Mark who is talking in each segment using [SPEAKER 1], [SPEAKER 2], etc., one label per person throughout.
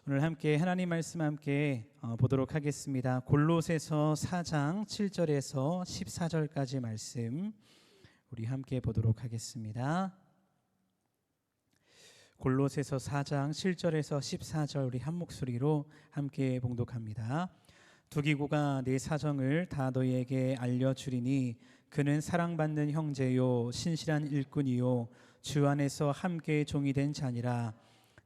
[SPEAKER 1] 오늘 함께 하나님 말씀 함께 보도록 하겠습니다. 골로새서 4장 7절에서 14절까지 말씀 우리 함께 보도록 하겠습니다. 골로새서 4장 7절에서 14절 우리 한 목소리로 함께 봉독합니다. 두기고가 내 사정을 다 너희에게 알려주리니 그는 사랑받는 형제요 신실한 일꾼이요 주 안에서 함께 종이 된 자니라.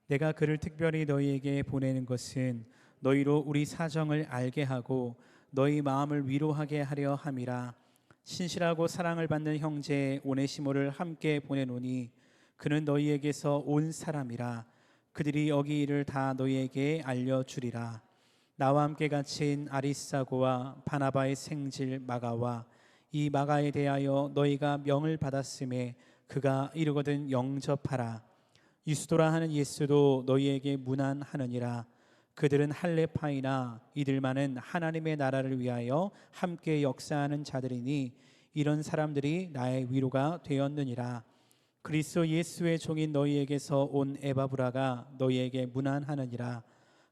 [SPEAKER 1] 내가 그를 특별히 너희에게 보내는 것은 너희로 우리 사정을 알게 하고 너희 마음을 위로하게 하려 함이라. 신실하고 사랑을 받는 형제 오네시모를 함께 보내노니 그는 너희에게서 온 사람이라. 그들이 여기 일을 다 너희에게 알려주리라. 나와 함께 갇힌 아리스사고와 바나바의 생질 마가와 이 마가에 대하여 너희가 명을 받았음에 그가 이르거든 영접하라. 유스도라 하는 예수도 너희에게 문안하느니라. 그들은 할례파이나 이들만은 하나님의 나라를 위하여 함께 역사하는 자들이니 이런 사람들이 나의 위로가 되었느니라. 그리스도 예수의 종인 너희에게서 온 에바브라가 너희에게 문안하느니라.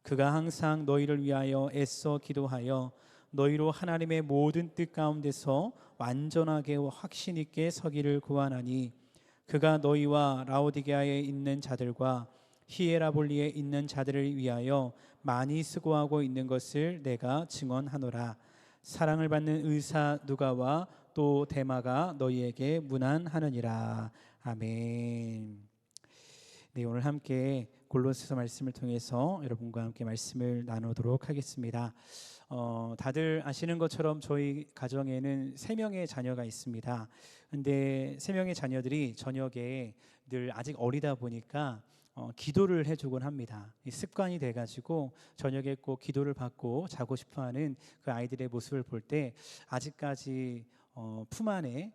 [SPEAKER 1] 그가 항상 너희를 위하여 애써 기도하여 너희로 하나님의 모든 뜻 가운데서 완전하게 확신 있게 서기를 구하나니 그가 너희와 라오디게아에 있는 자들과 히에라볼리에 있는 자들을 위하여 많이 수고하고 있는 것을 내가 증언하노라. 사랑을 받는 의사 누가와 또 데마가 너희에게 문안하느니라. 아멘. 네, 오늘 함께 골로새서 말씀을 통해서 여러분과 함께 말씀을 나누도록 하겠습니다. 다들 아시는 것처럼 저희 가정에는 3명의 자녀가 있습니다. 근데 3명의 자녀들이 저녁에 늘 아직 어리다 보니까 기도를 해주곤 합니다. 이 습관이 돼가지고 저녁에 꼭 기도를 받고 자고 싶어하는 그 아이들의 모습을 볼 때 아직까지 품 안에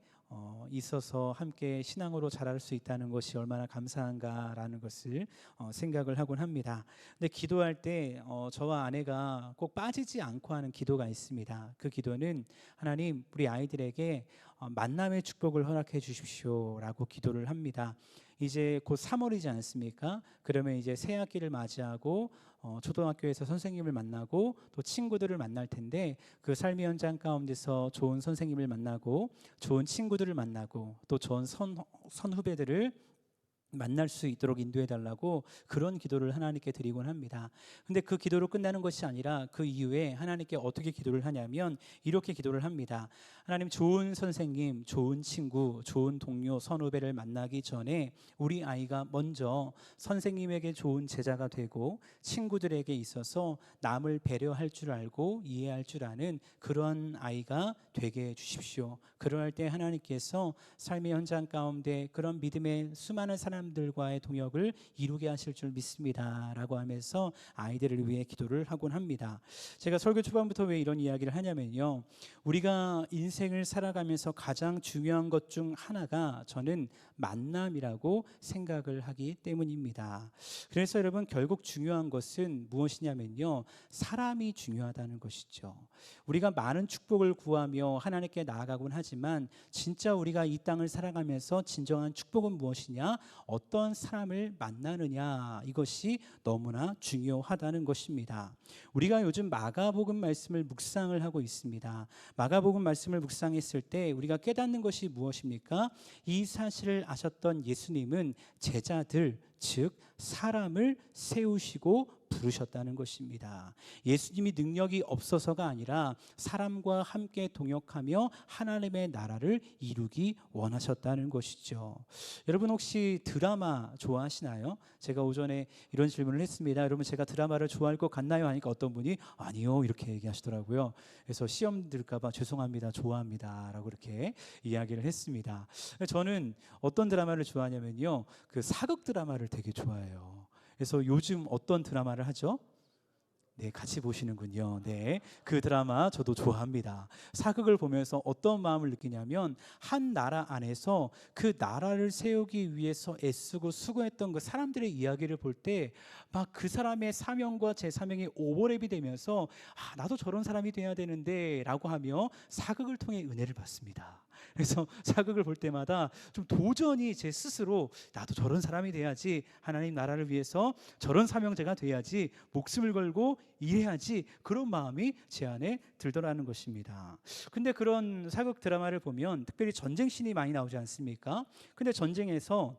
[SPEAKER 1] 있어서 함께 신앙으로 자랄 수 있다는 것이 얼마나 감사한가라는 것을 생각을 하곤 합니다. 근데 기도할 때 저와 아내가 꼭 빠지지 않고 하는 기도가 있습니다. 그 기도는 하나님 우리 아이들에게 만남의 축복을 허락해 주십시오라고 기도를 합니다. 이제 곧 3월이지 않습니까? 그러면 이제 새 학기를 맞이하고 초등학교에서 선생님을 만나고 또 친구들을 만날 텐데 그 삶의 현장 가운데서 좋은 선생님을 만나고 좋은 친구들을 만나고 또 좋은 선후배들을 만날 수 있도록 인도해 달라고 그런 기도를 하나님께 드리곤 합니다. 근데 그 기도로 끝나는 것이 아니라 그 이후에 하나님께 어떻게 기도를 하냐면 이렇게 기도를 합니다. 하나님, 좋은 선생님, 좋은 친구, 좋은 동료, 선후배를 만나기 전에 우리 아이가 먼저 선생님에게 좋은 제자가 되고 친구들에게 있어서 남을 배려할 줄 알고 이해할 줄 아는 그런 아이가 되게 해 주십시오. 그러할 때 하나님께서 삶의 현장 가운데 그런 믿음의 수많은 사람들과의 동역을 이루게 하실 줄 믿습니다 라고 하면서 아이들을 위해 기도를 하곤 합니다. 제가 설교 초반부터 왜 이런 이야기를 하냐면요, 우리가 인생을 살아가면서 가장 중요한 것 중 하나가 저는 만남이라고 생각을 하기 때문입니다. 그래서 여러분, 결국 중요한 것은 무엇이냐면요, 사람이 중요하다는 것이죠. 우리가 많은 축복을 구하며 하나님께 나아가곤 하지만 진짜 우리가 이 땅을 살아가면서 진정한 축복은 무엇이냐, 어떤 사람을 만나느냐, 이것이 너무나 중요하다는 것입니다. 우리가 요즘 마가복음 말씀을 묵상을 하고 있습니다. 마가복음 말씀을 묵상했을 때 우리가 깨닫는 것이 무엇입니까? 이 사실을 아셨던 예수님은 제자들, 즉 사람을 세우시고 부르셨다는 것입니다. 예수님이 능력이 없어서가 아니라 사람과 함께 동역하며 하나님의 나라를 이루기 원하셨다는 것이죠. 여러분, 혹시 드라마 좋아하시나요? 제가 오전에 이런 질문을 했습니다. 여러분, 제가 드라마를 좋아할 것 같나요? 하니까 어떤 분이 아니요 이렇게 얘기하시더라고요. 그래서 시험 들까 봐 죄송합니다, 좋아합니다 라고 이렇게 이야기를 했습니다. 저는 어떤 드라마를 좋아하냐면요, 그 사극 드라마를 되게 좋아해요. 그래서 요즘 어떤 드라마를 하죠? 네, 같이 보시는군요. 네, 그 드라마 저도 좋아합니다. 사극을 보면서 어떤 마음을 느끼냐면 한 나라 안에서 그 나라를 세우기 위해서 애쓰고 수고했던 그 사람들의 이야기를 볼 때 막 그 사람의 사명과 제 사명이 오버랩이 되면서 나도 저런 사람이 돼야 되는데 라고 하며 사극을 통해 은혜를 받습니다. 그래서 사극을 볼 때마다 좀 도전이 제 스스로 나도 저런 사람이 돼야지, 하나님 나라를 위해서 저런 사명자가 돼야지, 목숨을 걸고 일해야지, 그런 마음이 제 안에 들더라는 것입니다. 근데 그런 사극 드라마를 보면 특별히 전쟁 씬이 많이 나오지 않습니까? 근데 전쟁에서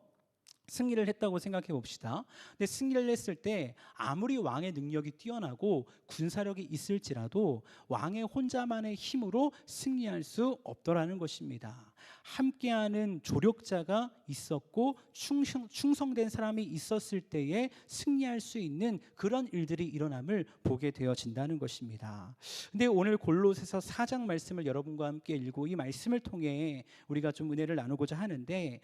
[SPEAKER 1] 승리를 했다고 생각해 봅시다. 근데 승리를 했을 때 아무리 왕의 능력이 뛰어나고 군사력이 있을지라도 왕의 혼자만의 힘으로 승리할 수 없더라는 것입니다. 함께하는 조력자가 있었고 충성된 사람이 있었을 때에 승리할 수 있는 그런 일들이 일어남을 보게 되어진다는 것입니다. 근데 오늘 골로새서 4장 말씀을 여러분과 함께 읽고 이 말씀을 통해 우리가 좀 은혜를 나누고자 하는데,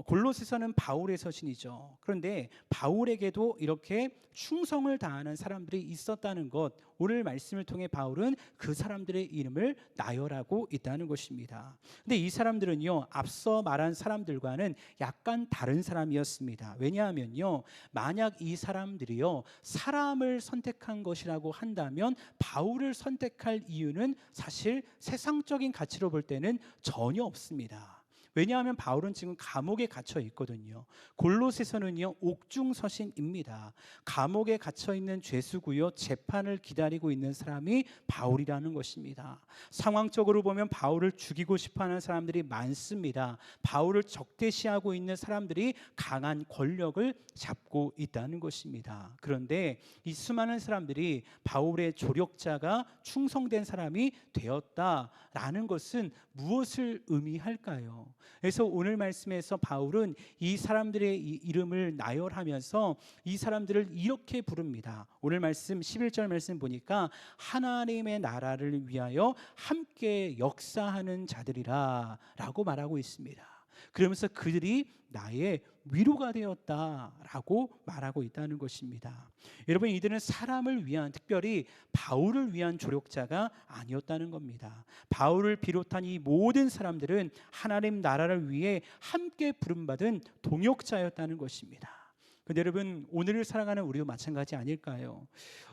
[SPEAKER 1] 골로새서는 바울의 서신이죠. 그런데 바울에게도 이렇게 충성을 다하는 사람들이 있었다는 것, 오늘 말씀을 통해 바울은 그 사람들의 이름을 나열하고 있다는 것입니다. 근데 이 사람들은요, 앞서 말한 사람들과는 약간 다른 사람이었습니다. 왜냐하면요, 만약 이 사람들이요 사람을 선택한 것이라고 한다면 바울을 선택할 이유는 사실 세상적인 가치로 볼 때는 전혀 없습니다. 왜냐하면 바울은 지금 감옥에 갇혀 있거든요. 골로새서는요 옥중 서신입니다. 감옥에 갇혀 있는 죄수고요, 재판을 기다리고 있는 사람이 바울이라는 것입니다. 상황적으로 보면 바울을 죽이고 싶어하는 사람들이 많습니다. 바울을 적대시하고 있는 사람들이 강한 권력을 잡고 있다는 것입니다. 그런데 이 수많은 사람들이 바울의 조력자가 충성된 사람이 되었다라는 것은 무엇을 의미할까요? 그래서 오늘 말씀에서 바울은 이 사람들의 이름을 나열하면서 이 사람들을 이렇게 부릅니다. 오늘 말씀 11절 말씀 보니까 하나님의 나라를 위하여 함께 역사하는 자들이라 라고 말하고 있습니다. 그러면서 그들이 나의 위로가 되었다라고 말하고 있다는 것입니다. 여러분, 이들은 사람을 위한, 특별히 바울을 위한 조력자가 아니었다는 겁니다. 바울을 비롯한 이 모든 사람들은 하나님 나라를 위해 함께 부름받은 동역자였다는 것입니다. 근데 여러분, 오늘을 살아가는 우리도 마찬가지 아닐까요?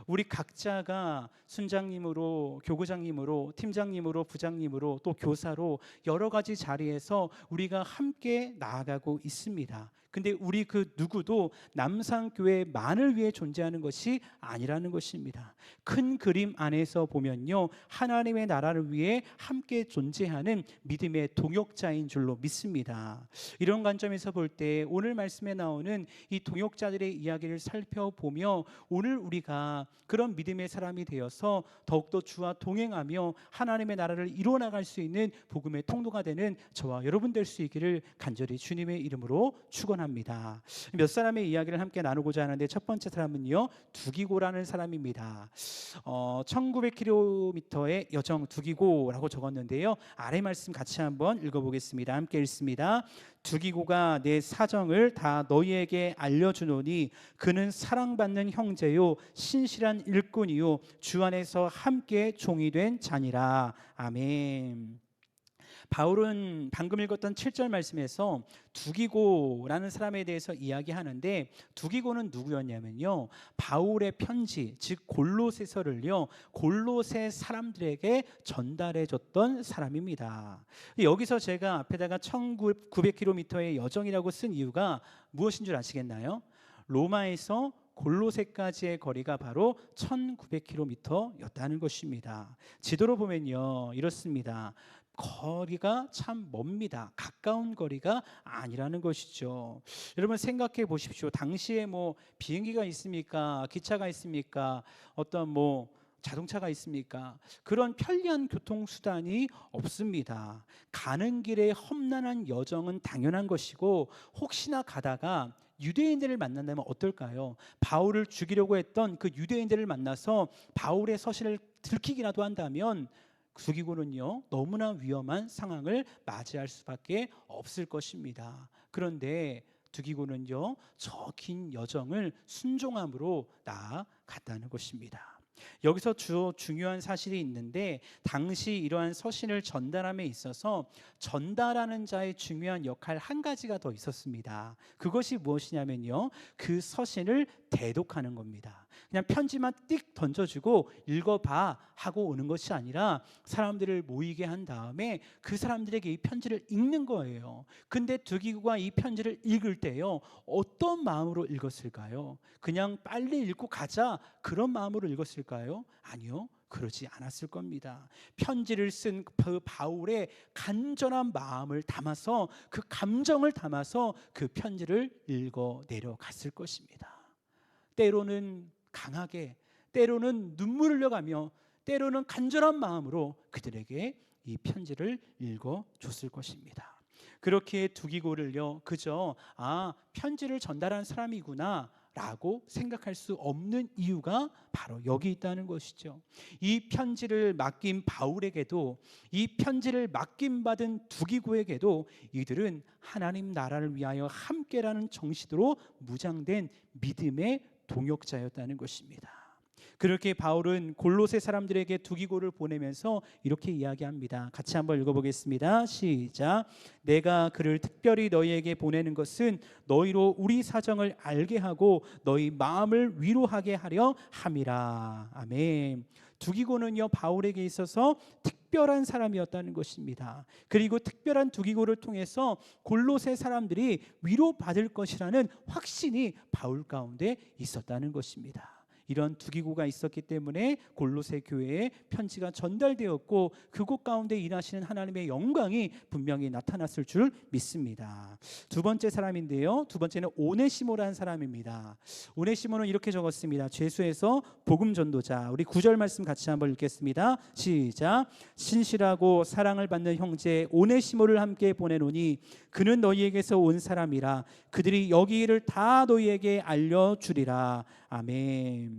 [SPEAKER 1] 우리 각자가 순장님으로, 교구장님으로, 팀장님으로, 부장님으로, 또 교사로 여러 가지 자리에서 우리가 함께 나아가고 있습니다. 근데 우리 그 누구도 남산교회만을 위해 존재하는 것이 아니라는 것입니다. 큰 그림 안에서 보면요, 하나님의 나라를 위해 함께 존재하는 믿음의 동역자인 줄로 믿습니다. 이런 관점에서 볼 때 오늘 말씀에 나오는 이 동역자들의 이야기를 살펴보며 오늘 우리가 그런 믿음의 사람이 되어서 더욱더 주와 동행하며 하나님의 나라를 이루어나갈 수 있는 복음의 통로가 되는 저와 여러분 될 수 있기를 간절히 주님의 이름으로 축원합니다. 몇 사람의 이야기를 함께 나누고자 하는데, 첫 번째 사람은요 두기고라는 사람입니다. 1900km의 여정 두기고라고 적었는데요, 아래 말씀 같이 한번 읽어보겠습니다. 함께 읽습니다. 두기고가 내 사정을 다 너희에게 알려주노니 그는 사랑받는 형제요 신실한 일꾼이요 주 안에서 함께 종이 된 자니라. 아멘. 바울은 방금 읽었던 7절 말씀에서 두기고라는 사람에 대해서 이야기하는데, 두기고는 누구였냐면요, 바울의 편지, 즉 골로새서를요 골로새 사람들에게 전달해 줬던 사람입니다. 여기서 제가 앞에다가 1900km의 여정이라고 쓴 이유가 무엇인 줄 아시겠나요? 로마에서 골로새까지의 거리가 바로 1900km였다는 것입니다. 지도로 보면요 이렇습니다. 거리가 참 멉니다. 가까운 거리가 아니라는 것이죠. 여러분 생각해 보십시오. 당시에 뭐 비행기가 있습니까? 기차가 있습니까? 어떤 뭐 자동차가 있습니까? 그런 편리한 교통수단이 없습니다. 가는 길에 험난한 여정은 당연한 것이고, 혹시나 가다가 유대인들을 만난다면 어떨까요? 바울을 죽이려고 했던 그 유대인들을 만나서 바울의 서신을 들키기라도 한다면 두기고는요 너무나 위험한 상황을 맞이할 수밖에 없을 것입니다. 그런데 두기고는요 저 긴 여정을 순종함으로 나아갔다는 것입니다. 여기서 중요한 사실이 있는데, 당시 이러한 서신을 전달함에 있어서 전달하는 자의 중요한 역할 한 가지가 더 있었습니다. 그것이 무엇이냐면요 그 서신을 대독하는 겁니다. 그냥 편지만 띡 던져주고 읽어봐 하고 오는 것이 아니라 사람들을 모이게 한 다음에 그 사람들에게 이 편지를 읽는 거예요. 근데 두기고가 이 편지를 읽을 때요, 어떤 마음으로 읽었을까요? 그냥 빨리 읽고 가자 그런 마음으로 읽었을까요? 아니요, 그러지 않았을 겁니다. 편지를 쓴 그 바울의 간절한 마음을 담아서, 그 감정을 담아서 그 편지를 읽어 내려갔을 것입니다. 때로는 강하게, 때로는 눈물을 흘려가며, 때로는 간절한 마음으로 그들에게 이 편지를 읽어 줬을 것입니다. 그렇게 두기고를요, 그저 편지를 전달한 사람이구나 라고 생각할 수 없는 이유가 바로 여기 있다는 것이죠. 이 편지를 맡긴 바울에게도, 이 편지를 맡김받은 두기고에게도 이들은 하나님 나라를 위하여 함께라는 정신으로 무장된 믿음의 동역자였다는 것입니다. 그렇게 바울은 골로새 사람들에게 두기고를 보내면서 이렇게 이야기합니다. 같이 한번 읽어보겠습니다. 시작. 내가 그를 특별히 너희에게 보내는 것은 너희로 우리 사정을 알게 하고 너희 마음을 위로하게 하려 함이라. 아멘. 두기고는요, 바울에게 있어서 특별한 사람이었다는 것입니다. 그리고 특별한 두기고를 통해서 골로새 사람들이 위로받을 것이라는 확신이 바울 가운데 있었다는 것입니다. 이런 두기고가 있었기 때문에 골로새 교회에 편지가 전달되었고 그곳 가운데 일하시는 하나님의 영광이 분명히 나타났을 줄 믿습니다. 두 번째 사람인데요, 두 번째는 오네시모라는 사람입니다. 오네시모는 이렇게 적었습니다. 죄수에서 복음 전도자. 우리 9절 말씀 같이 한번 읽겠습니다. 시작. 신실하고 사랑을 받는 형제 오네시모를 함께 보내노니 그는 너희에게서 온 사람이라 그들이 여기 일을 다 너희에게 알려주리라. 아멘.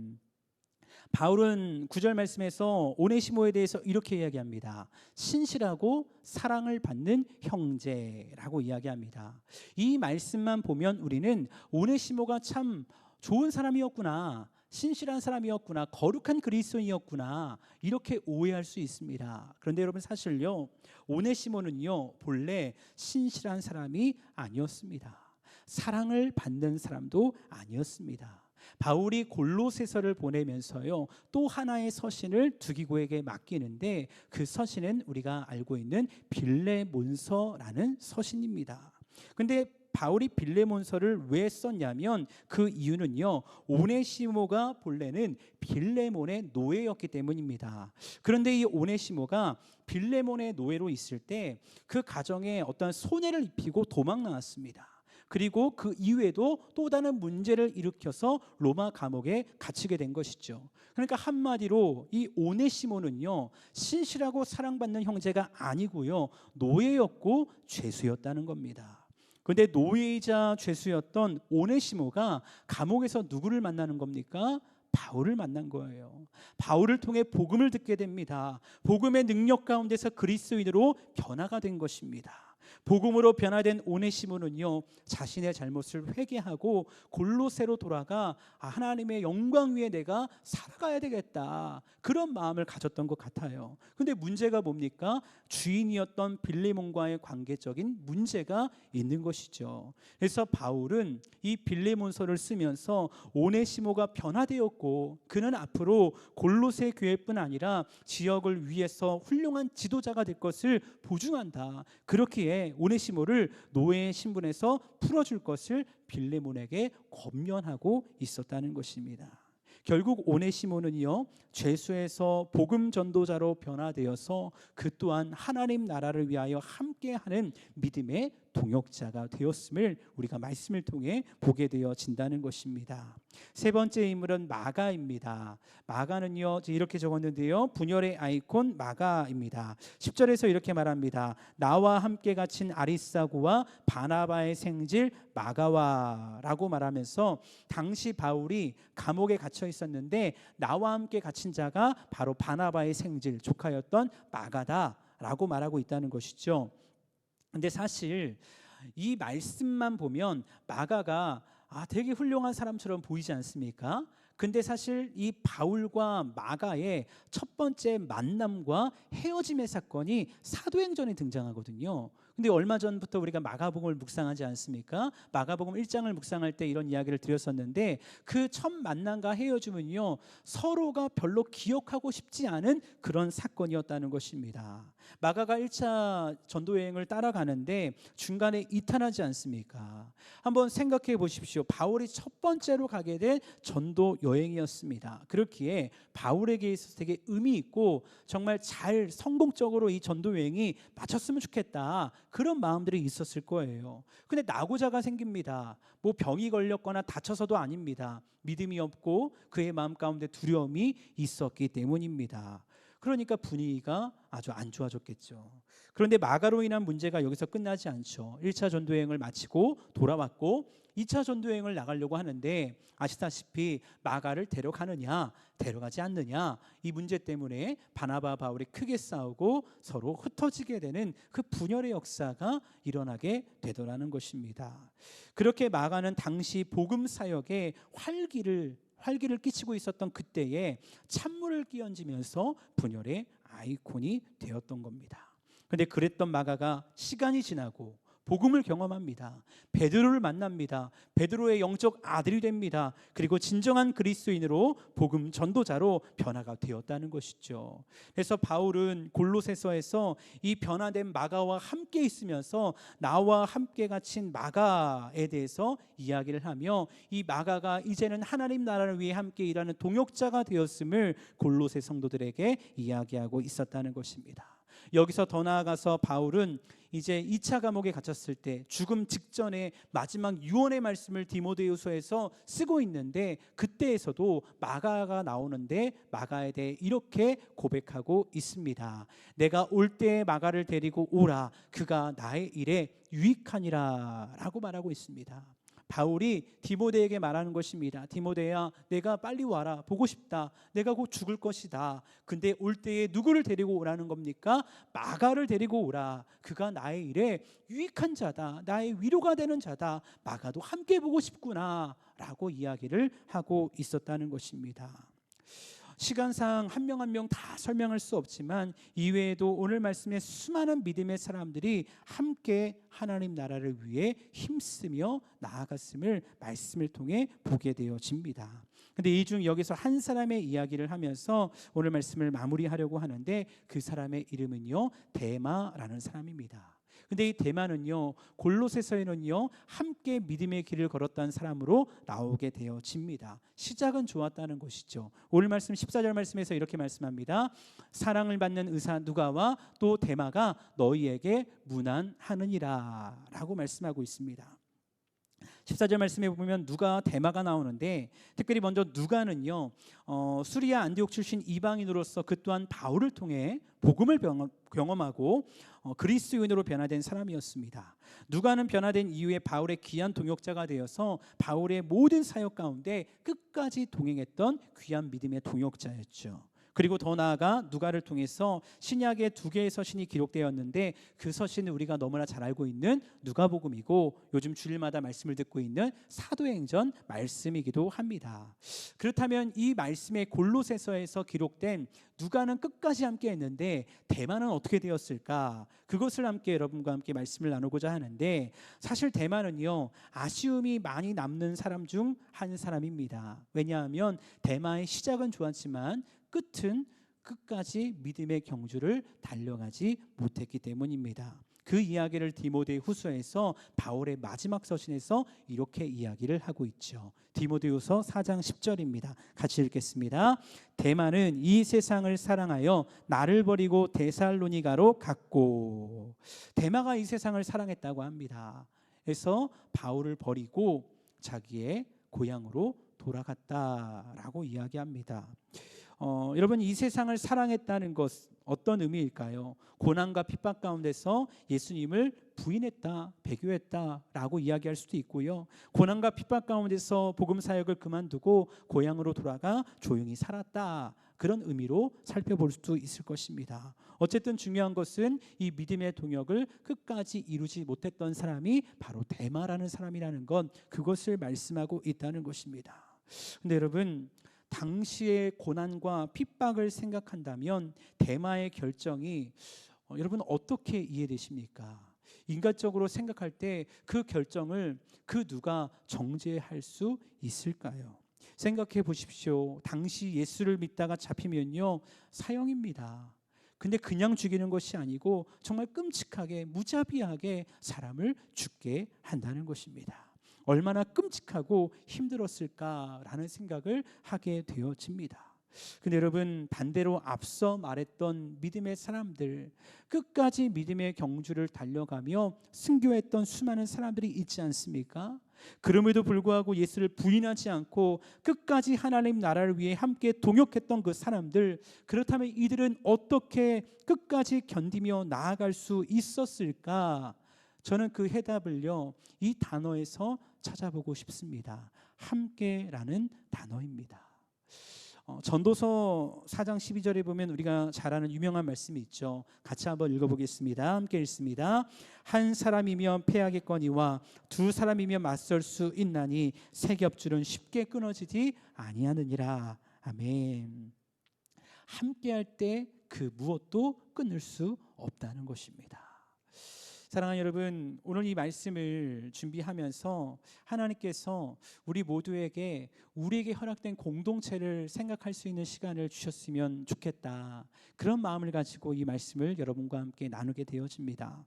[SPEAKER 1] 바울은 9절 말씀에서 오네시모에 대해서 이렇게 이야기합니다. 신실하고 사랑을 받는 형제라고 이야기합니다. 이 말씀만 보면 우리는 오네시모가 참 좋은 사람이었구나, 신실한 사람이었구나, 거룩한 그리스도인이었구나 이렇게 오해할 수 있습니다. 그런데 여러분, 사실요, 오네시모는요 본래 신실한 사람이 아니었습니다. 사랑을 받는 사람도 아니었습니다. 바울이 골로새서를 보내면서요, 또 하나의 서신을 두기고에게 맡기는데 그 서신은 우리가 알고 있는 빌레몬서라는 서신입니다. 근데 바울이 빌레몬서를 왜 썼냐면 그 이유는요, 오네시모가 본래는 빌레몬의 노예였기 때문입니다. 그런데 이 오네시모가 빌레몬의 노예로 있을 때 그 가정에 어떤 손해를 입히고 도망 나왔습니다. 그리고 그 이후에도 또 다른 문제를 일으켜서 로마 감옥에 갇히게 된 것이죠. 그러니까 한마디로 이 오네시모는요, 신실하고 사랑받는 형제가 아니고요, 노예였고 죄수였다는 겁니다. 그런데 노예이자 죄수였던 오네시모가 감옥에서 누구를 만나는 겁니까? 바울을 만난 거예요. 바울을 통해 복음을 듣게 됩니다. 복음의 능력 가운데서 그리스도인으로 변화가 된 것입니다. 복음으로 변화된 오네시모는요, 자신의 잘못을 회개하고 골로새로 돌아가 하나님의 영광 위에 내가 살아가야 되겠다, 그런 마음을 가졌던 것 같아요. 근데 문제가 뭡니까? 주인이었던 빌레몬과의 관계적인 문제가 있는 것이죠. 그래서 바울은 이 빌레몬서를 쓰면서 오네시모가 변화되었고 그는 앞으로 골로새 교회뿐 아니라 지역을 위해서 훌륭한 지도자가 될 것을 보증한다. 그렇기에 오네시모를 노예의 신분에서 풀어줄 것을 빌레몬에게 권면하고 있었다는 것입니다. 결국 오네시모는요, 죄수에서 복음 전도자로 변화되어서 그 또한 하나님 나라를 위하여 함께하는 믿음의 동역자가 되었음을 우리가 말씀을 통해 보게 되어진다는 것입니다. 세 번째 인물은 마가입니다. 마가는요, 이렇게 적었는데요, 분열의 아이콘 마가입니다. 10절에서 이렇게 말합니다. 나와 함께 갇힌 아리스다고와 바나바의 생질 마가와라고 말하면서 당시 바울이 감옥에 갇혀 있었는데 나와 함께 갇힌 자가 바로 바나바의 생질 조카였던 마가다라고 말하고 있다는 것이죠. 근데 사실 이 말씀만 보면 마가가 되게 훌륭한 사람처럼 보이지 않습니까? 근데 사실 이 바울과 마가의 첫 번째 만남과 헤어짐의 사건이 사도행전에 등장하거든요. 근데 얼마 전부터 우리가 마가복음을 묵상하지 않습니까? 마가복음 1장을 묵상할 때 이런 이야기를 드렸었는데 그 첫 만남과 헤어짐은요, 서로가 별로 기억하고 싶지 않은 그런 사건이었다는 것입니다. 마가가 1차 전도 여행을 따라가는데 중간에 이탈하지 않습니까? 한번 생각해 보십시오. 바울이 첫 번째로 가게 된 전도 여행이었습니다. 그렇기에 바울에게 있어서 되게 의미 있고 정말 잘 성공적으로 이 전도 여행이 마쳤으면 좋겠다, 그런 마음들이 있었을 거예요. 근데 낙오자가 생깁니다. 뭐 병이 걸렸거나 다쳐서도 아닙니다. 믿음이 없고 그의 마음 가운데 두려움이 있었기 때문입니다. 그러니까 분위기가 아주 안 좋아졌겠죠. 그런데 마가로 인한 문제가 여기서 끝나지 않죠. 1차 전도여행을 마치고 돌아왔고 2차 전도여행을 나가려고 하는데 아시다시피 마가를 데려가느냐 데려가지 않느냐, 이 문제 때문에 바나바와 바울이 크게 싸우고 서로 흩어지게 되는 그 분열의 역사가 일어나게 되더라는 것입니다. 그렇게 마가는 당시 복음 사역에 활기를 끼치고 있었던 그때에 찬물을 끼얹으면서 분열의 아이콘이 되었던 겁니다. 그런데 그랬던 마가가 시간이 지나고 복음을 경험합니다. 베드로를 만납니다. 베드로의 영적 아들이 됩니다. 그리고 진정한 그리스도인으로 복음 전도자로 변화가 되었다는 것이죠. 그래서 바울은 골로새서에서 이 변화된 마가와 함께 있으면서 나와 함께 갇힌 마가에 대해서 이야기를 하며 이 마가가 이제는 하나님 나라를 위해 함께 일하는 동역자가 되었음을 골로새 성도들에게 이야기하고 있었다는 것입니다. 여기서 더 나아가서 바울은 이제 2차 감옥에 갇혔을 때 죽음 직전에 마지막 유언의 말씀을 디모데후서에서 쓰고 있는데 그때에서도 마가가 나오는데 마가에 대해 이렇게 고백하고 있습니다. 내가 올 때에 마가를 데리고 오라, 그가 나의 일에 유익하니라 라고 말하고 있습니다. 바울이 디모데에게 말하는 것입니다. 디모데야, 내가 빨리 와라, 보고 싶다. 내가 곧 죽을 것이다. 근데 올 때에 누구를 데리고 오라는 겁니까? 마가를 데리고 오라. 그가 나의 일에 유익한 자다, 나의 위로가 되는 자다. 마가도 함께 보고 싶구나 라고 이야기를 하고 있었다는 것입니다. 시간상 한 명 한 명 다 설명할 수 없지만 이외에도 오늘 말씀에 수많은 믿음의 사람들이 함께 하나님 나라를 위해 힘쓰며 나아갔음을 말씀을 통해 보게 되어집니다. 근데 이 중 여기서 한 사람의 이야기를 하면서 오늘 말씀을 마무리하려고 하는데 그 사람의 이름은요, 데마라는 사람입니다. 근데 이 데마는요, 골로새서에는요 함께 믿음의 길을 걸었던 사람으로 나오게 되어집니다. 시작은 좋았다는 것이죠. 오늘 말씀 14절 말씀에서 이렇게 말씀합니다. 사랑을 받는 의사 누가와 또 데마가 너희에게 문안하느니라 라고 말씀하고 있습니다. 14절 말씀에 보면 누가 데마가 나오는데 특별히 먼저 누가는요 수리아 안디옥 출신 이방인으로서 그 또한 바울을 통해 복음을 경험하고 그리스도인으로 변화된 사람이었습니다. 누가는 변화된 이후에 바울의 귀한 동역자가 되어서 바울의 모든 사역 가운데 끝까지 동행했던 귀한 믿음의 동역자였죠. 그리고 더 나아가 누가를 통해서 신약의 2개의 서신이 기록되었는데 그 서신은 우리가 너무나 잘 알고 있는 누가복음이고 요즘 주일마다 말씀을 듣고 있는 사도행전 말씀이기도 합니다. 그렇다면 이 말씀의 골로새서에서 기록된 누가는 끝까지 함께 했는데 데마는 어떻게 되었을까? 그것을 함께 여러분과 함께 말씀을 나누고자 하는데 사실 데마는요 아쉬움이 많이 남는 사람 중 한 사람입니다. 왜냐하면 데마의 시작은 좋았지만 끝은 끝까지 믿음의 경주를 달려가지 못했기 때문입니다. 그 이야기를 디모데후서에서 바울의 마지막 서신에서 이렇게 이야기를 하고 있죠. 디모데후서 4장 10절입니다. 같이 읽겠습니다. 데마는 이 세상을 사랑하여 나를 버리고 데살로니가로 갔고, 데마가 이 세상을 사랑했다고 합니다. 그래서 바울을 버리고 자기의 고향으로 돌아갔다라고 이야기합니다. 여러분, 이 세상을 사랑했다는 것 어떤 의미일까요? 고난과 핍박 가운데서 예수님을 부인했다, 배교했다라고 이야기할 수도 있고요. 고난과 핍박 가운데서 복음 사역을 그만두고 고향으로 돌아가 조용히 살았다, 그런 의미로 살펴볼 수도 있을 것입니다. 어쨌든 중요한 것은 이 믿음의 동역을 끝까지 이루지 못했던 사람이 바로 데마라는 사람이라는 건 그것을 말씀하고 있다는 것입니다. 근데 여러분, 당시의 고난과 핍박을 생각한다면 데마의 결정이 여러분 어떻게 이해되십니까? 인간적으로 생각할 때 그 결정을 그 누가 정죄할 수 있을까요? 생각해 보십시오. 당시 예수를 믿다가 잡히면요, 사형입니다. 근데 그냥 죽이는 것이 아니고 정말 끔찍하게 무자비하게 사람을 죽게 한다는 것입니다. 얼마나 끔찍하고 힘들었을까라는 생각을 하게 되어집니다. 근데 여러분, 반대로 앞서 말했던 믿음의 사람들, 끝까지 믿음의 경주를 달려가며 순교했던 수많은 사람들이 있지 않습니까? 그럼에도 불구하고 예수를 부인하지 않고 끝까지 하나님 나라를 위해 함께 동역했던 그 사람들, 그렇다면 이들은 어떻게 끝까지 견디며 나아갈 수 있었을까? 저는 그 해답을요, 이 단어에서 찾아보고 싶습니다. 함께라는 단어입니다. 전도서 4장 12절에 보면 우리가 잘 아는 유명한 말씀이 있죠. 같이 한번 읽어보겠습니다. 함께 읽습니다. 한 사람이면 패하겠거니와 두 사람이면 맞설 수 있나니 세 겹줄은 쉽게 끊어지지 아니하느니라. 아멘. 함께할 때 그 무엇도 끊을 수 없다는 것입니다. 사랑하는 여러분, 오늘 이 말씀을 준비하면서 하나님께서 우리 모두에게 우리에게 허락된 공동체를 생각할 수 있는 시간을 주셨으면 좋겠다, 그런 마음을 가지고 이 말씀을 여러분과 함께 나누게 되어집니다.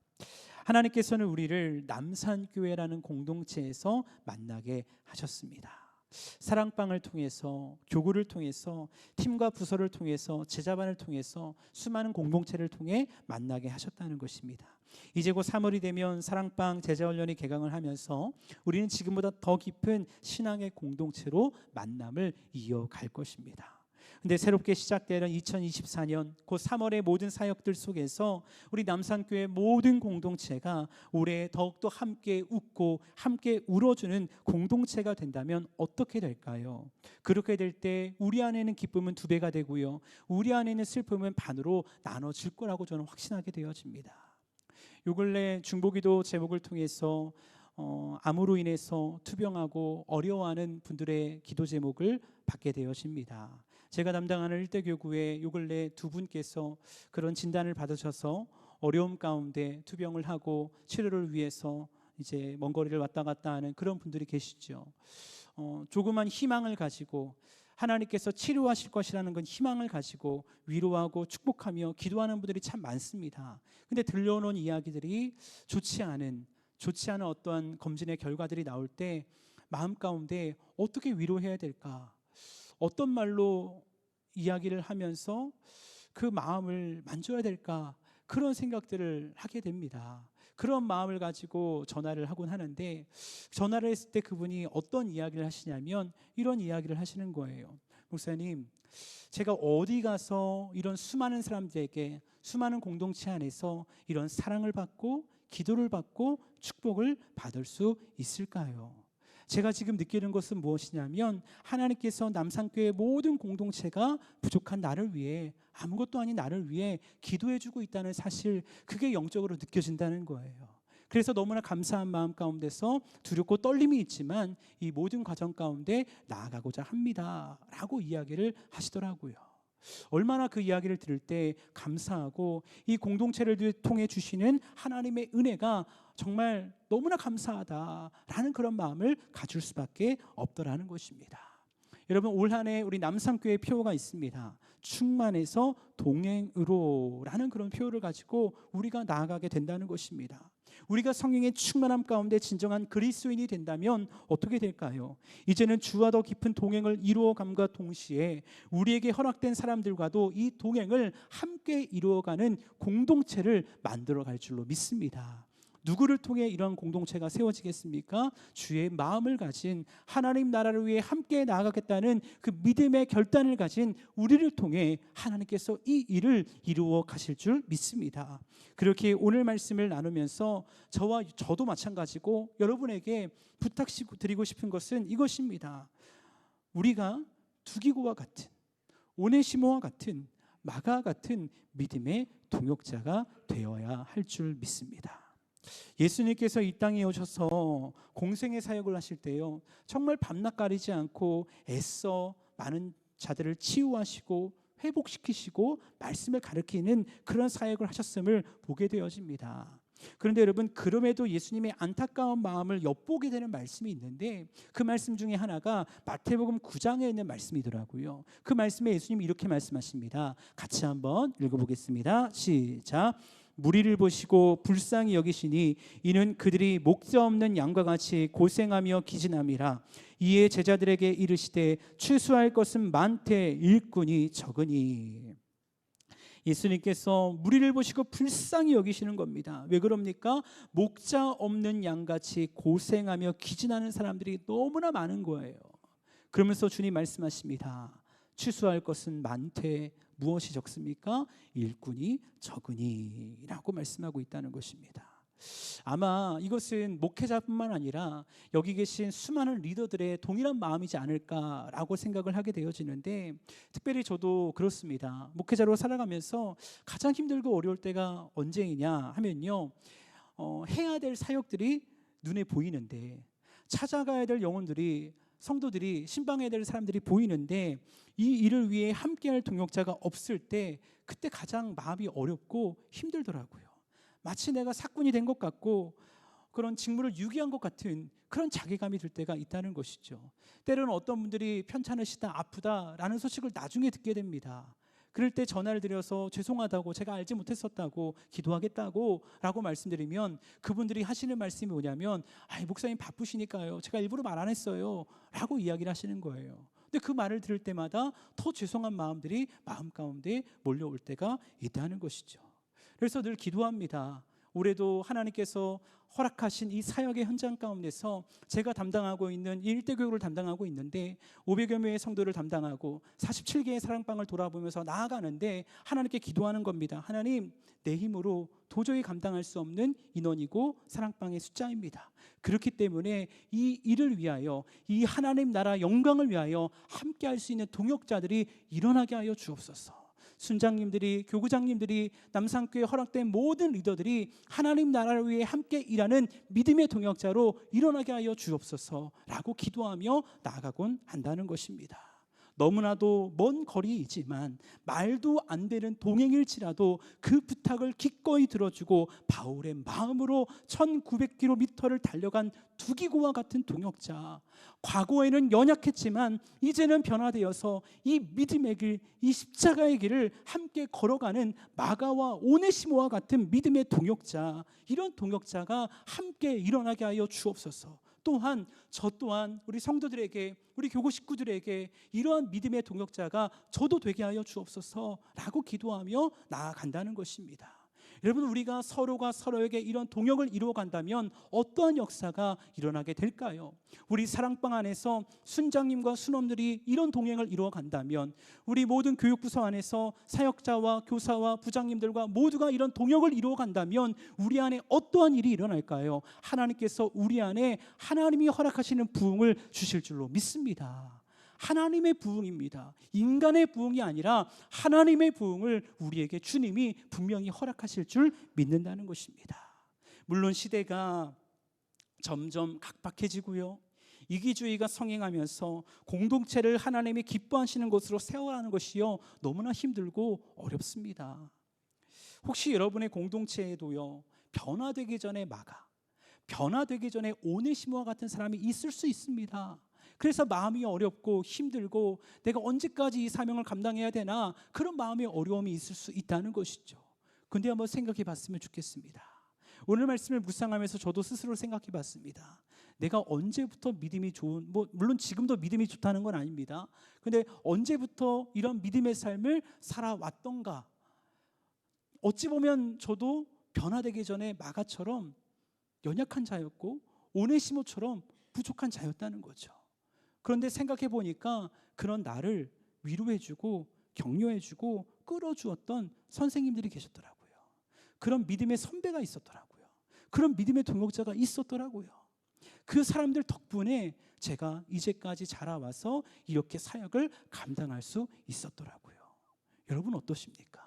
[SPEAKER 1] 하나님께서는 우리를 남산교회라는 공동체에서 만나게 하셨습니다. 사랑방을 통해서, 교구를 통해서, 팀과 부서를 통해서, 제자반을 통해서 수많은 공동체를 통해 만나게 하셨다는 것입니다. 이제 곧 3월이 되면 사랑방 제자훈련이 개강을 하면서 우리는 지금보다 더 깊은 신앙의 공동체로 만남을 이어갈 것입니다. 근데 새롭게 시작되는 2024년 곧 3월의 모든 사역들 속에서 우리 남산교회 모든 공동체가 올해 더욱더 함께 웃고 함께 울어주는 공동체가 된다면 어떻게 될까요? 그렇게 될 때 우리 안에는 기쁨은 2배가 되고요, 우리 안에는 슬픔은 반으로 나눠질 거라고 저는 확신하게 되어집니다. 요 근래 중보기도 제목을 통해서 암으로 인해서 투병하고 어려워하는 분들의 기도 제목을 받게 되어집니다. 제가 담당하는 1대 교구에 요 근래 2분께서 그런 진단을 받으셔서 어려움 가운데 투병을 하고 치료를 위해서 이제 먼 거리를 왔다 갔다 하는 그런 분들이 계시죠. 조그만 희망을 가지고, 하나님께서 치료하실 것이라는 건 희망을 가지고 위로하고 축복하며 기도하는 분들이 참 많습니다. 근데 들려오는 이야기들이 좋지 않은 어떠한 검진의 결과들이 나올 때 마음 가운데 어떻게 위로해야 될까? 어떤 말로 이야기를 하면서 그 마음을 만져야 될까? 그런 생각들을 하게 됩니다. 그런 마음을 가지고 전화를 하곤 하는데, 전화를 했을 때 그분이 어떤 이야기를 하시냐면 이런 이야기를 하시는 거예요. 목사님, 제가 어디 가서 이런 수많은 사람들에게, 수많은 공동체 안에서 이런 사랑을 받고 기도를 받고 축복을 받을 수 있을까요? 제가 지금 느끼는 것은 무엇이냐면 하나님께서 남산교회 모든 공동체가 부족한 나를 위해, 아무것도 아닌 나를 위해 기도해주고 있다는 사실, 그게 영적으로 느껴진다는 거예요. 그래서 너무나 감사한 마음 가운데서 두렵고 떨림이 있지만 이 모든 과정 가운데 나아가고자 합니다 라고 이야기를 하시더라고요. 얼마나 그 이야기를 들을 때 감사하고, 이 공동체를 통해 주시는 하나님의 은혜가 정말 너무나 감사하다라는 그런 마음을 가질 수밖에 없더라는 것입니다. 여러분, 올 한 해 우리 남산교회 표어가 있습니다. 충만해서 동행으로 라는 그런 표어를 가지고 우리가 나아가게 된다는 것입니다. 우리가 성령의 충만함 가운데 진정한 그리스도인이 된다면 어떻게 될까요? 이제는 주와 더 깊은 동행을 이루어감과 동시에 우리에게 허락된 사람들과도 이 동행을 함께 이루어가는 공동체를 만들어갈 줄로 믿습니다. 누구를 통해 이런 공동체가 세워지겠습니까? 주의 마음을 가진, 하나님 나라를 위해 함께 나아가겠다는 그 믿음의 결단을 가진 우리를 통해 하나님께서 이 일을 이루어 가실 줄 믿습니다. 그렇게 오늘 말씀을 나누면서 저도 마찬가지고 여러분에게 부탁드리고 싶은 것은 이것입니다. 우리가 두기고와 같은, 오네시모와 같은, 마가 같은 믿음의 동역자가 되어야 할 줄 믿습니다. 예수님께서 이 땅에 오셔서 공생의 사역을 하실 때요, 정말 밤낮 가리지 않고 애써 많은 자들을 치유하시고 회복시키시고 말씀을 가르치는 그런 사역을 하셨음을 보게 되어집니다. 그런데 여러분, 그럼에도 예수님의 안타까운 마음을 엿보게 되는 말씀이 있는데, 그 말씀 중에 하나가 마태복음 9장에 있는 말씀이더라고요. 그 말씀에 예수님이 이렇게 말씀하십니다. 같이 한번 읽어보겠습니다. 시작. 무리를 보시고 불쌍히 여기시니 이는 그들이 목자 없는 양과 같이 고생하며 기진함이라. 이에 제자들에게 이르시되 추수할 것은 많되 일꾼이 적으니. 예수님께서 무리를 보시고 불쌍히 여기시는 겁니다. 왜 그럽니까? 목자 없는 양같이 고생하며 기진하는 사람들이 너무나 많은 거예요. 그러면서 주님 말씀하십니다. 추수할 것은 많되 무엇이 적습니까? 일꾼이 적으니 라고 말씀하고 있다는 것입니다. 아마 이것은 목회자뿐만 아니라 여기 계신 수많은 리더들의 동일한 마음이지 않을까라고 생각을 하게 되어지는데, 특별히 저도 그렇습니다. 목회자로 살아가면서 가장 힘들고 어려울 때가 언제이냐 하면요, 해야 될 사역들이 눈에 보이는데, 찾아가야 될 영혼들이, 성도들이, 신방해야 될 사람들이 보이는데 이 일을 위해 함께할 동역자가 없을 때, 그때 가장 마음이 어렵고 힘들더라고요. 마치 내가 사꾼이 된 것 같고 그런 직무를 유기한 것 같은 그런 자괴감이 들 때가 있다는 것이죠. 때로는 어떤 분들이 편찮으시다, 아프다라는 소식을 나중에 듣게 됩니다. 그럴 때 전화를 드려서 죄송하다고, 제가 알지 못했었다고, 기도하겠다고 라고 말씀드리면 그분들이 하시는 말씀이 뭐냐면, 목사님 바쁘시니까요, 제가 일부러 말 안 했어요 라고 이야기를 하시는 거예요. 근데 그 말을 들을 때마다 더 죄송한 마음들이 마음 가운데 몰려올 때가 있다는 것이죠. 그래서 늘 기도합니다. 올해도 하나님께서 허락하신 이 사역의 현장 가운데서 제가 담당하고 있는 이 일대교육을 담당하고 있는데 500여 명의 성도를 담당하고 47개의 사랑방을 돌아보면서 나아가는데 하나님께 기도하는 겁니다. 하나님, 내 힘으로 도저히 감당할 수 없는 인원이고 사랑방의 숫자입니다. 그렇기 때문에 이 일을 위하여, 이 하나님 나라 영광을 위하여 함께할 수 있는 동역자들이 일어나게 하여 주옵소서. 순장님들이, 교구장님들이, 남산교회 허락된 모든 리더들이 하나님 나라를 위해 함께 일하는 믿음의 동역자로 일어나게 하여 주옵소서라고 기도하며 나아가곤 한다는 것입니다. 너무나도 먼 거리이지만 말도 안 되는 동행일지라도 그 부탁을 기꺼이 들어주고 바울의 마음으로 1900km를 달려간 두기고와 같은 동역자, 과거에는 연약했지만 이제는 변화되어서 이 믿음의 길, 이 십자가의 길을 함께 걸어가는 마가와 오네시모와 같은 믿음의 동역자, 이런 동역자가 함께 일어나게 하여 주옵소서. 또한 저 또한 우리 성도들에게, 우리 교구 식구들에게 이러한 믿음의 동역자가 저도 되게 하여 주옵소서라고 기도하며 나아간다는 것입니다. 여러분, 우리가 서로가 서로에게 이런 동역을 이루어 간다면 어떠한 역사가 일어나게 될까요? 우리 사랑방 안에서 순장님과 순원들이 이런 동행을 이루어 간다면, 우리 모든 교육부서 안에서 사역자와 교사와 부장님들과 모두가 이런 동역을 이루어 간다면 우리 안에 어떠한 일이 일어날까요? 하나님께서 우리 안에 하나님이 허락하시는 부흥을 주실 줄로 믿습니다. 하나님의 부흥입니다. 인간의 부흥이 아니라 하나님의 부흥을 우리에게 주님이 분명히 허락하실 줄 믿는다는 것입니다. 물론 시대가 점점 각박해지고요, 이기주의가 성행하면서 공동체를 하나님이 기뻐하시는 것으로 세워가는 것이요, 너무나 힘들고 어렵습니다. 혹시 여러분의 공동체에도요, 변화되기 전에 마가, 변화되기 전에 오네시모와 같은 사람이 있을 수 있습니다. 그래서 마음이 어렵고 힘들고 내가 언제까지 이 사명을 감당해야 되나, 그런 마음의 어려움이 있을 수 있다는 것이죠. 근데 한번 생각해 봤으면 좋겠습니다. 오늘 말씀을 묵상하면서 저도 스스로 생각해 봤습니다. 내가 언제부터 믿음이 좋은, 물론 지금도 믿음이 좋다는 건 아닙니다. 근데 언제부터 이런 믿음의 삶을 살아왔던가. 어찌 보면 저도 변화되기 전에 마가처럼 연약한 자였고 오네시모처럼 부족한 자였다는 거죠. 그런데 생각해 보니까 그런 나를 위로해주고 격려해주고 끌어주었던 선생님들이 계셨더라고요. 그런 믿음의 선배가 있었더라고요. 그런 믿음의 동역자가 있었더라고요. 그 사람들 덕분에 제가 이제까지 자라와서 이렇게 사역을 감당할 수 있었더라고요. 여러분 어떠십니까?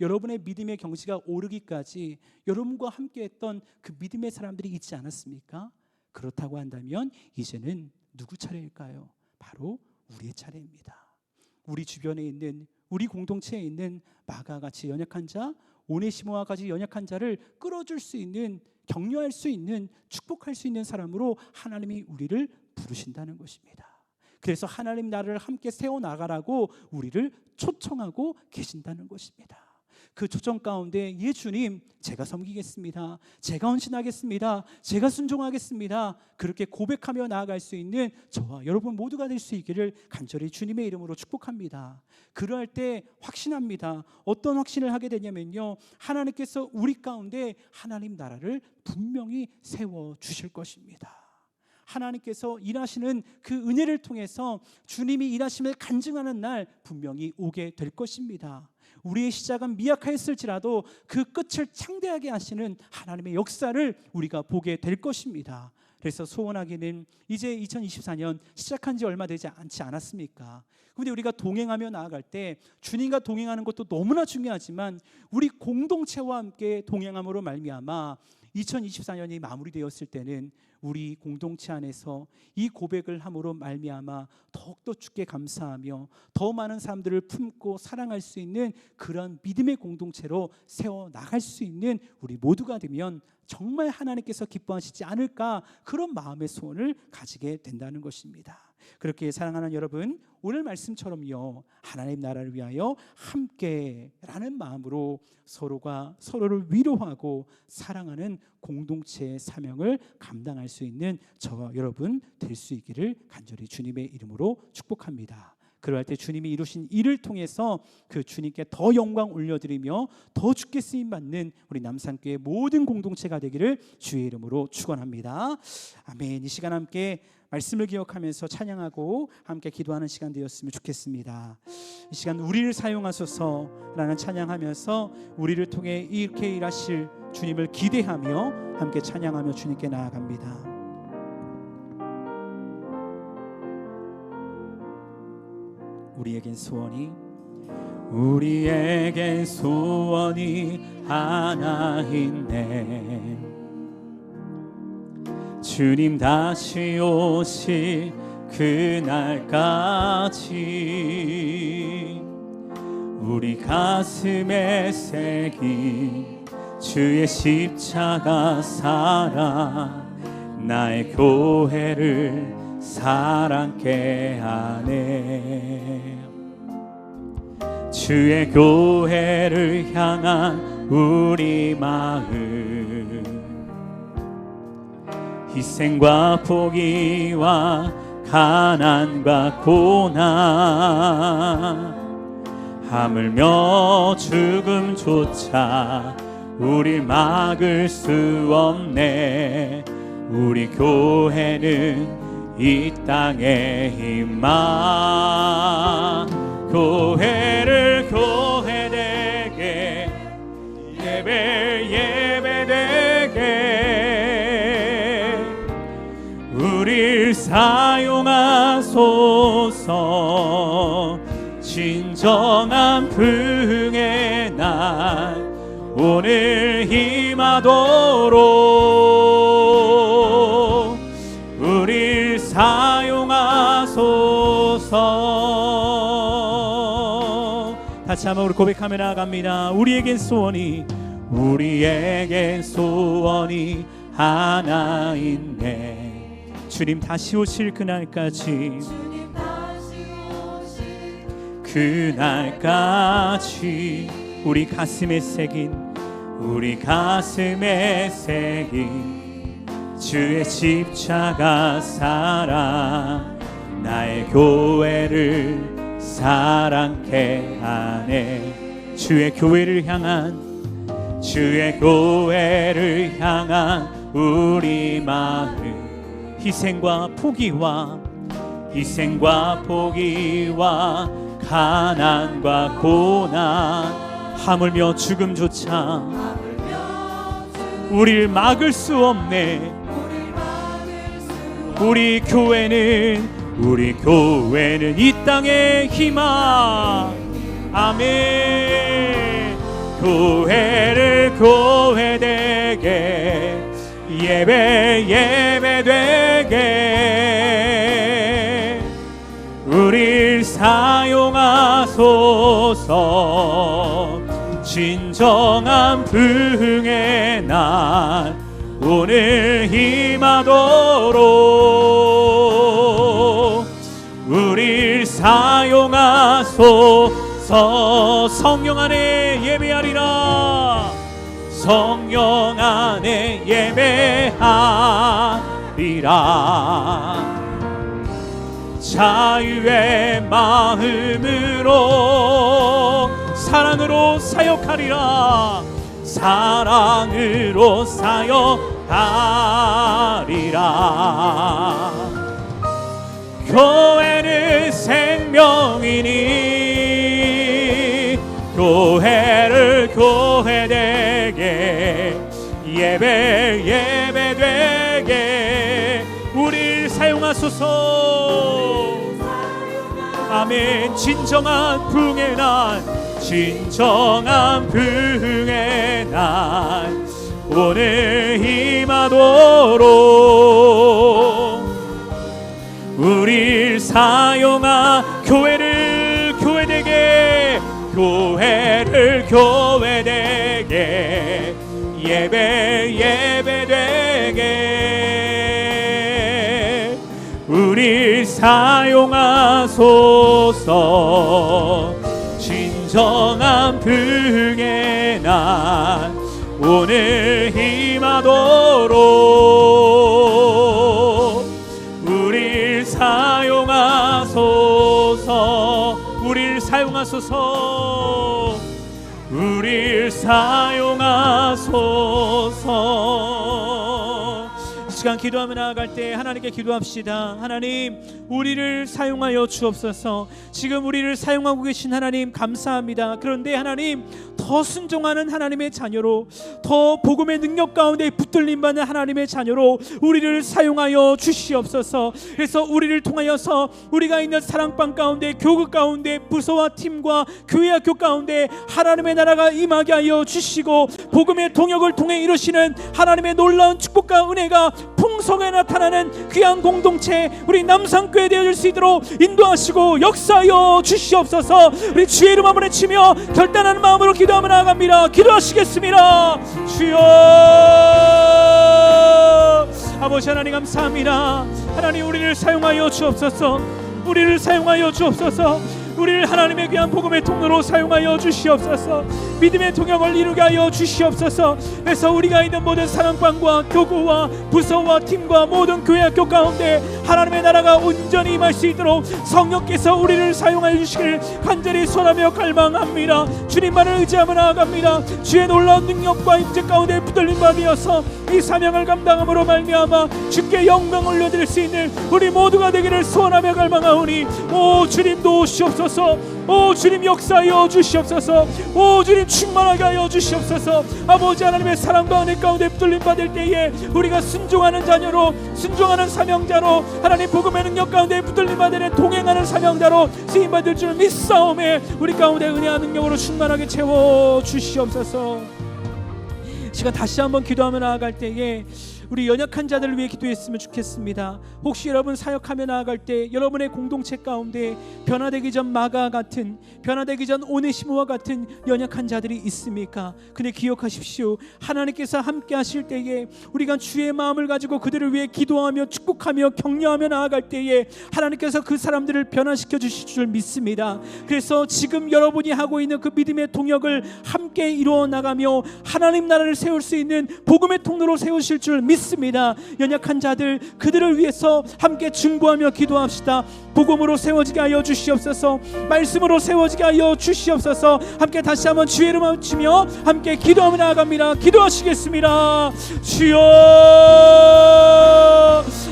[SPEAKER 1] 여러분의 믿음의 경지가 오르기까지 여러분과 함께했던 그 믿음의 사람들이 있지 않았습니까? 그렇다고 한다면 이제는 누구 차례일까요? 바로 우리의 차례입니다. 우리 주변에 있는, 우리 공동체에 있는 마가같이 연약한 자,
[SPEAKER 2] 오네시모와 같이 연약한 자를 끌어줄 수 있는, 격려할 수 있는, 축복할 수 있는 사람으로 하나님이 우리를 부르신다는 것입니다. 그래서 하나님 나라를 함께 세워나가라고 우리를 초청하고 계신다는 것입니다. 그 초청 가운데 예수님, 제가 섬기겠습니다, 제가 헌신하겠습니다, 제가 순종하겠습니다, 그렇게 고백하며 나아갈 수 있는 저와 여러분 모두가 될 수 있기를 간절히 주님의 이름으로 축복합니다. 그러할 때 확신합니다. 어떤 확신을 하게 되냐면요, 하나님께서 우리 가운데 하나님 나라를 분명히 세워주실 것입니다. 하나님께서 일하시는 그 은혜를 통해서 주님이 일하심을 간증하는 날 분명히 오게 될 것입니다. 우리의 시작은 미약하였을지라도 그 끝을 창대하게 하시는 하나님의 역사를 우리가 보게 될 것입니다. 그래서 소원하기는 이제 2024년 시작한 지 얼마 되지 않지 않았습니까? 그런데 우리가 동행하며 나아갈 때 주님과 동행하는 것도 너무나 중요하지만 우리 공동체와 함께 동행함으로 말미암아 2024년이 마무리되었을 때는 우리 공동체 안에서 이 고백을 함으로 말미암아 더욱더 주께 감사하며 더 많은 사람들을 품고 사랑할 수 있는 그런 믿음의 공동체로 세워나갈 수 있는 우리 모두가 되면 정말 하나님께서 기뻐하시지 않을까, 그런 마음의 소원을 가지게 된다는 것입니다. 그렇게 사랑하는 여러분, 오늘 말씀처럼요, 하나님 나라를 위하여 함께라는 마음으로 서로가 서로를 위로하고 사랑하는 공동체의 사명을 감당할 수 있는 저와 여러분 될 수 있기를 간절히 주님의 이름으로 축복합니다. 그럴 때 주님이 이루신 일을 통해서 그 주님께 더 영광 올려드리며 더 주께 쓰임받는 우리 남산교회 모든 공동체가 되기를 주의 이름으로 축원합니다. 아멘. 이 시간 함께 말씀을 기억하면서 찬양하고 함께 기도하는 시간 되었으면 좋겠습니다. 이 시간 우리를 사용하소서라는 찬양하면서 우리를 통해 이렇게 일하실 주님을 기대하며 함께 찬양하며 주님께 나아갑니다. 우리에겐 소원이 하나 있네. 주님 다시 오실 그날까지 우리 가슴에 새긴 주의 십자가 사랑, 나의 교회를 사랑케 하네. 주의 교회를 향한 우리 마음, 희생과 포기와 가난과 고난, 하물며 죽음조차 우릴 막을 수 없네. 우리 교회는 이 땅의 희망, 교회를 교회되게, 예배되게 우릴 사용하소서. 진정한 부흥의 날 오늘 임하도록 우릴 사용하소서. 다시 한번 우리 고백하며 나아갑니다. 우리에겐 소원이 하나 있네. 주님 다시 오실 그날까지, 그날까지 우리 가슴에 새긴 주의 십자가 사랑, 나의 교회를 사랑케 하네. 주의 교회를 향한 우리 마음, 희생과 포기와 가난과 고난, 하물며 죽음조차 우리를 막을 수 없네. 우리 교회는 이 땅의 희망. 아멘. 교회를 교회되게, 예배되게 우릴 사용하소서.
[SPEAKER 1] 진정한 부흥의 날 오늘 임하도록 우릴 사용하소서. 성령 안에 예배하리라. 성령 안에 예배하리라. 자유의 마음으로 사랑으로 사역하리라. 사랑으로 사역하리라. 교회는 생명이니 교회를 교회되게 예배되게 우릴 사용하소서. 아멘. 진정한 부흥의 날 진정한 부흥의 날 오늘 임하도록 우릴 사용하 교회를 교회되게 예배되게 우릴 사용하소서. 진정한 부흥의 날 오늘 임하도록 우릴 사용하소서. 우릴 사용하소서. 우릴 사용하소서. 이 시간 기도하며 나아갈 때 하나님께 기도합시다. 하나님, 우리를 사용하여 주옵소서. 지금 우리를 사용하고 계신 하나님 감사합니다. 그런데 하나님, 더 순종하는 하나님의 자녀로, 더 복음의 능력 가운데 붙들림 받는 하나님의 자녀로 우리를 사용하여 주시옵소서. 그래서 우리를 통하여서 우리가 있는 사랑방 가운데, 교구 가운데, 부서와 팀과 교회학교 가운데 하나님의 나라가 임하게 하여 주시고 복음의 동역을 통해 이루시는 하나님의 놀라운 축복과 은혜가 풍성하게 나타나는 귀한 공동체 우리 남산교회 되어질 수 있도록 인도하시고 역사하여 주시옵소서. 우리 주의 이름 한번 외치며 결단하는 마음으로 기도하며 나아갑니다. 기도하시겠습니다. 주여. 아버지 하나님 감사합니다. 하나님, 우리를 사용하여 주옵소서. 우리를 사용하여 주옵소서. 우리를 하나님의 귀한 복음의 통로로 사용하여 주시옵소서. 믿음의 동역을 이루게 하여 주시옵소서. 그래서 우리가 있는 모든 사랑방과 교구와 부서와 팀과 모든 교회학교 가운데 하나님의 나라가 온전히 임할 수 있도록 성령께서 우리를 사용하여 주시기를 간절히 소원하며 갈망합니다. 주님만을 의지하며 나아갑니다. 주의 놀라운 능력과 임재 가운데 붙들림 받으어서 이 사명을 감당함으로 말미암아 주께 영광 올려드릴 수 있는 우리 모두가 되기를 소원하며 갈망하오니, 오 주님 도우시옵소서. 오 주님 역사하여 주시옵소서. 오 주님 충만하게 하여 주시옵소서. 아버지 하나님의 사랑과 은혜 가운데 붙들림 받을 때에 우리가 순종하는 자녀로, 순종하는 사명자로, 하나님 복음의 능력 가운데 붙들림 받는 동행하는 사명자로 쓰임받을 줄 믿사오매 우리 가운데 은혜와 능력으로 충만하게 채워 주시옵소서. 시간 다시 한번 기도하며 나아갈 때에 우리 연약한 자들을 위해 기도했으면 좋겠습니다. 혹시 여러분 사역하며 나아갈 때 여러분의 공동체 가운데 변화되기 전 마가 같은, 변화되기 전 오네시모와 같은 연약한 자들이 있습니까? 근데 기억하십시오. 하나님께서 함께 하실 때에 우리가 주의 마음을 가지고 그들을 위해 기도하며 축복하며 격려하며 나아갈 때에 하나님께서 그 사람들을 변화시켜 주실 줄 믿습니다. 그래서 지금 여러분이 하고 있는 그 믿음의 동역을 함께 이루어 나가며 하나님 나라를 세울 수 있는 복음의 통로로 세우실 줄 믿습니다. 연약한 자들, 그들을 위해서 함께 중보하며 기도합시다. 복음으로 세워지게 하여 주시옵소서. 말씀으로 세워지게 하여 주시옵소서. 함께 다시 한번 주의 이름 외치며 함께 기도하며 나아갑니다. 기도하시겠습니다. 주여.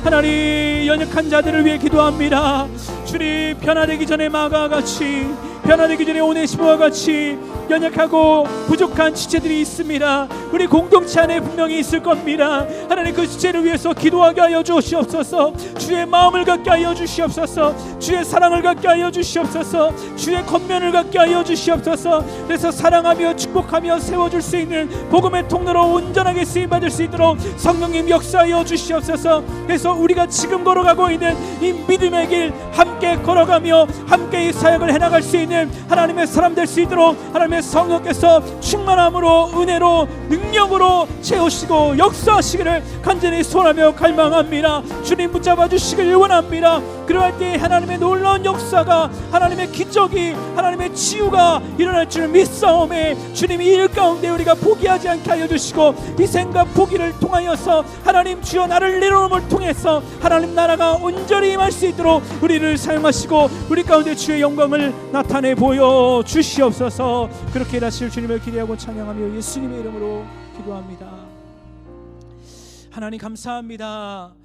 [SPEAKER 1] 하나님, 연약한 자들을 위해 기도합니다. 주님, 변화되기 전에 마가와 같이, 변화되기 전에 오네시모와 같이 연약하고 부족한 지체들이 있습니다. 우리 공동체 안에 분명히 있을 겁니다. 하나님, 그 지체를 위해서 기도하게 하여 주시옵소서. 주의 마음을 갖게 하여 주시옵소서. 주의 사랑을 갖게 하여 주시옵소서. 주의 겉면을 갖게 하여 주시옵소서. 그래서 사랑하며 축복하며 세워줄 수 있는 복음의 통로로 온전하게 쓰임받을 수 있도록 성령님 역사하여 주시옵소서. 그래서 우리가 지금 걸어가고 있는 이 믿음의 길 함께 걸어가며 함께 이 사역을 해나갈 수 있는 하나님의 사람 될 수 있도록 하나님의
[SPEAKER 2] 하나님의 성령께서 충만함으로 은혜로 능력으로 채우시고 역사하시기를 간절히 소원하며 갈망합니다. 주님 붙잡아 주시길 원합니다. 그러할 때 하나님의 놀라운 역사가, 하나님의 기적이, 하나님의 치유가 일어날 줄 믿사오매 주님이 일 가운데 우리가 포기하지 않게 하여 주시고 희생과 포기를 통하여서 하나님 주여 나를 내려놓음을 통해서 하나님 나라가 온전히 임할 수 있도록 우리를 사용하시고 우리 가운데 주의 영광을 나타내 보여 주시옵소서. 그렇게 일하실 주님을 기대하고 찬양하며 예수님의 이름으로 기도합니다. 하나님 감사합니다.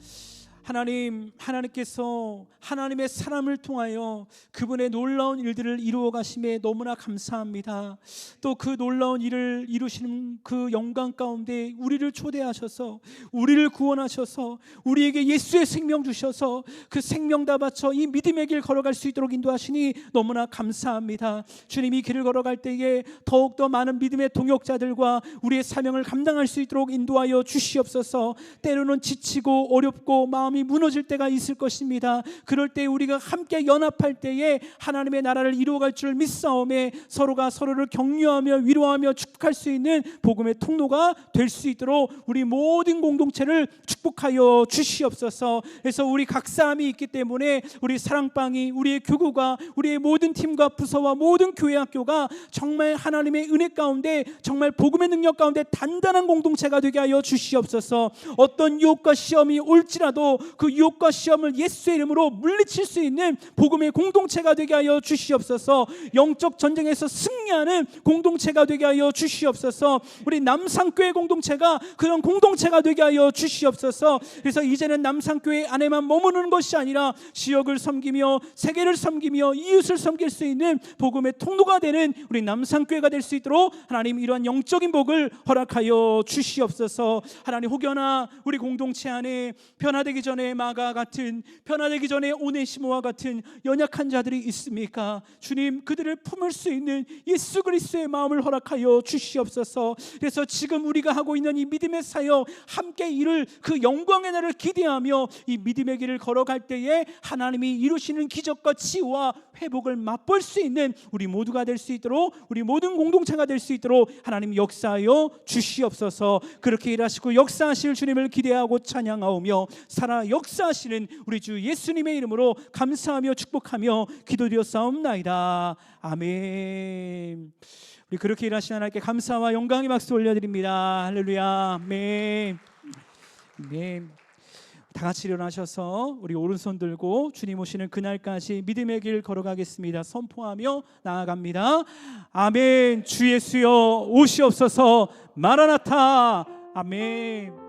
[SPEAKER 2] 하나님께서 하나님의 사람을 통하여 그분의 놀라운 일들을 이루어 가심에 너무나 감사합니다. 또 그 놀라운 일을 이루시는 그 영광 가운데 우리를 초대하셔서 우리를 구원하셔서 우리에게 예수의 생명 주셔서 그 생명 다 바쳐 이 믿음의 길 걸어갈 수 있도록 인도하시니 너무나 감사합니다. 주님이 길을 걸어갈 때에 더욱더 많은 믿음의 동역자들과 우리의 사명을 감당할 수 있도록 인도하여 주시옵소서. 때로는 지치고 어렵고 마음이 무너질 때가 있을 것입니다. 그럴 때 우리가 함께 연합할 때에 하나님의 나라를 이루어갈 줄 믿사오매 서로가 서로를 격려하며 위로하며 축복할 수 있는 복음의 통로가 될 수 있도록 우리 모든 공동체를 축복하여 주시옵소서. 그래서 우리 각 사람이 있기 때문에 우리 사랑방이, 우리의 교구가, 우리의 모든 팀과 부서와 모든 교회 학교가 정말 하나님의 은혜 가운데, 정말 복음의 능력 가운데 단단한 공동체가 되게 하여 주시옵소서. 어떤 유혹과 시험이 올지라도 그 유혹과 시험을 예수의 이름으로 물리칠 수 있는 복음의 공동체가 되게 하여 주시옵소서. 영적 전쟁에서 승리하는 공동체가 되게 하여 주시옵소서. 우리 남산교회 공동체가 그런 공동체가 되게 하여 주시옵소서. 그래서 이제는 남산교회 안에만 머무르는 것이 아니라 지역을 섬기며 세계를 섬기며 이웃을 섬길 수 있는 복음의 통로가 되는 우리 남산교회가 될 수 있도록 하나님 이러한 영적인 복을 허락하여 주시옵소서. 하나님 혹여나 우리 공동체 안에 변화되기 전에 마가 같은, 변화되기 전에 오네시모와 같은 연약한 자들이 있습니까? 주님, 그들을 품을 수 있는 예수 그리스도의 마음을 허락하여 주시옵소서. 그래서 지금 우리가 하고 있는 이 믿음의 사역 함께 이룰 그 영광의 날을 기대하며 이 믿음의 길을 걸어갈 때에 하나님이 이루시는 기적과 치유와 회복을 맛볼 수 있는 우리 모두가 될 수 있도록, 우리 모든 공동체가 될 수 있도록 하나님 역사하여 주시옵소서. 그렇게 일하시고 역사하실 주님을 기대하고 찬양하오며 살아 역사하시는 우리 주 예수님의 이름으로 감사하며 축복하며 기도드렸사옵나이다. 아멘. 우리 그렇게 일하시는 하나님께 감사와 영광의 박수 올려드립니다. 할렐루야. 아멘. 아멘. 다 같이 일어나셔서 우리 오른손 들고 주님 오시는 그날까지 믿음의 길 걸어가겠습니다. 선포하며 나아갑니다. 아멘. 주 예수여 오시옵소서. 마라나타. 아멘.